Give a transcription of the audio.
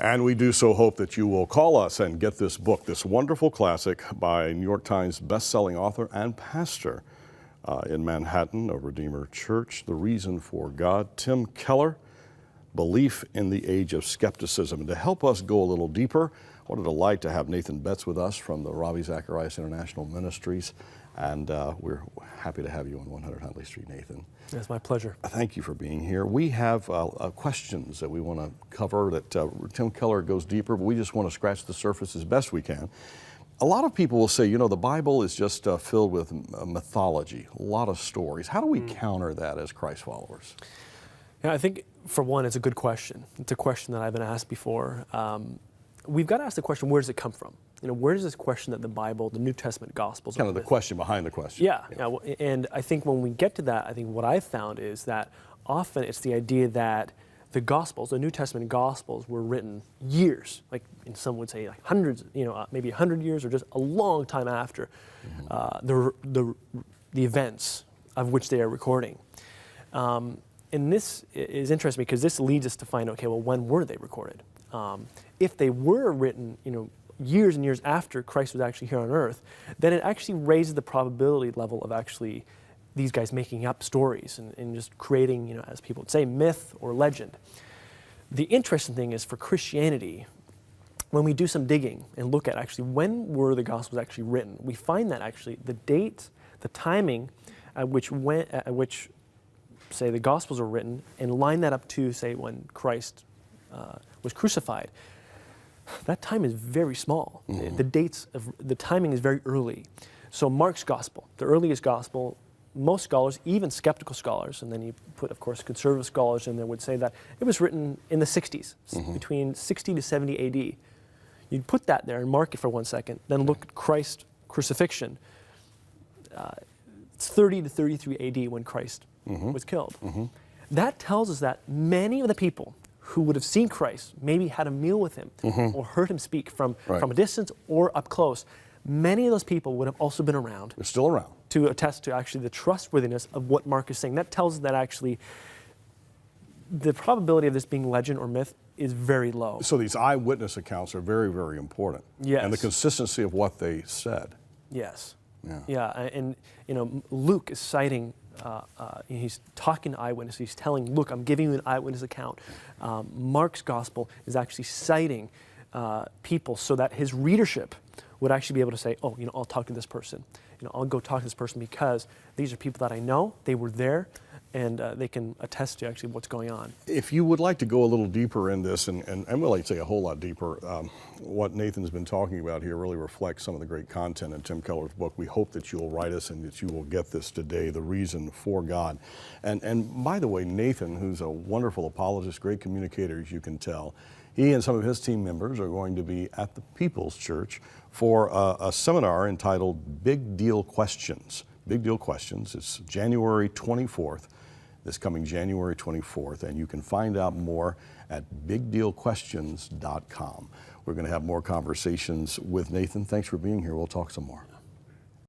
And we do so hope that you will call us and get this book, this wonderful classic by New York Times best-selling author and pastor in Manhattan of Redeemer Church, The Reason for God, Tim Keller, Belief in the Age of Skepticism. And to help us go a little deeper, what a delight to have Nathan Betts with us from the Ravi Zacharias International Ministries. And we're happy to have you on 100 Huntley Street, Nathan. It's my pleasure. Thank you for being here. We have questions that we want to cover that Tim Keller goes deeper, but we just want to scratch the surface as best we can. A lot of people will say, you know, the Bible is just filled with mythology, a lot of stories. How do we counter that as Christ followers? Yeah, I think, for one, it's a good question. It's a question that I've been asked before. We've got to ask the question, where does it come from? You know, where does this question that the Bible, the New Testament Gospels... Kind of the question behind the question. Yeah. And I think when we get to that, I think what I've found is that often it's the idea that the Gospels, the New Testament Gospels, were written years, like, and some would say like hundreds, maybe 100 years or just a long time after the events of which they are recording. And this is interesting because this leads us to find, okay, well, when were they recorded? If they were written, years and years after Christ was actually here on earth, then it actually raises the probability level of actually these guys making up stories and just creating, as people would say, myth or legend. The interesting thing is for Christianity, when we do some digging and look at actually when were the Gospels actually written, we find that actually the date, the timing at which say the Gospels were written, and line that up to, say, when Christ was crucified, that time is very small. The dates of the timing is very early. So Mark's Gospel, the earliest Gospel, most scholars, even skeptical scholars, and then you put, of course, conservative scholars in there, would say that it was written in the 60s, between 60 to 70 AD. You'd put that there and mark it for 1 second, then look at Christ's crucifixion. It's 30 to 33 AD when Christ was killed. That tells us that many of the people who would have seen Christ, maybe had a meal with him, or heard him speak from a distance or up close, many of those people would have also been around. They're still around. To attest to actually the trustworthiness of what Mark is saying. That tells us that actually the probability of this being legend or myth is very low. So these eyewitness accounts are very, very important. Yes. And the consistency of what they said. Yes. Yeah. And Luke is citing, he's talking to eyewitnesses. He's telling, look, I'm giving you an eyewitness account. Mark's Gospel is actually citing people so that his readership would actually be able to say, oh, I'll talk to this person. I'll go talk to this person because these are people that I know, they were there, and they can attest to actually what's going on. If you would like to go a little deeper in this, and really say a whole lot deeper, what Nathan's been talking about here really reflects some of the great content in Tim Keller's book. We hope that you'll write us and that you will get this today, The Reason for God. And by the way, Nathan, who's a wonderful apologist, great communicator, as you can tell, he and some of his team members are going to be at the People's Church for a seminar entitled Big Deal Questions. Big Deal Questions. It's January 24th, this coming January 24th, and you can find out more at bigdealquestions.com. We're going to have more conversations with Nathan. Thanks for being here. We'll talk some more.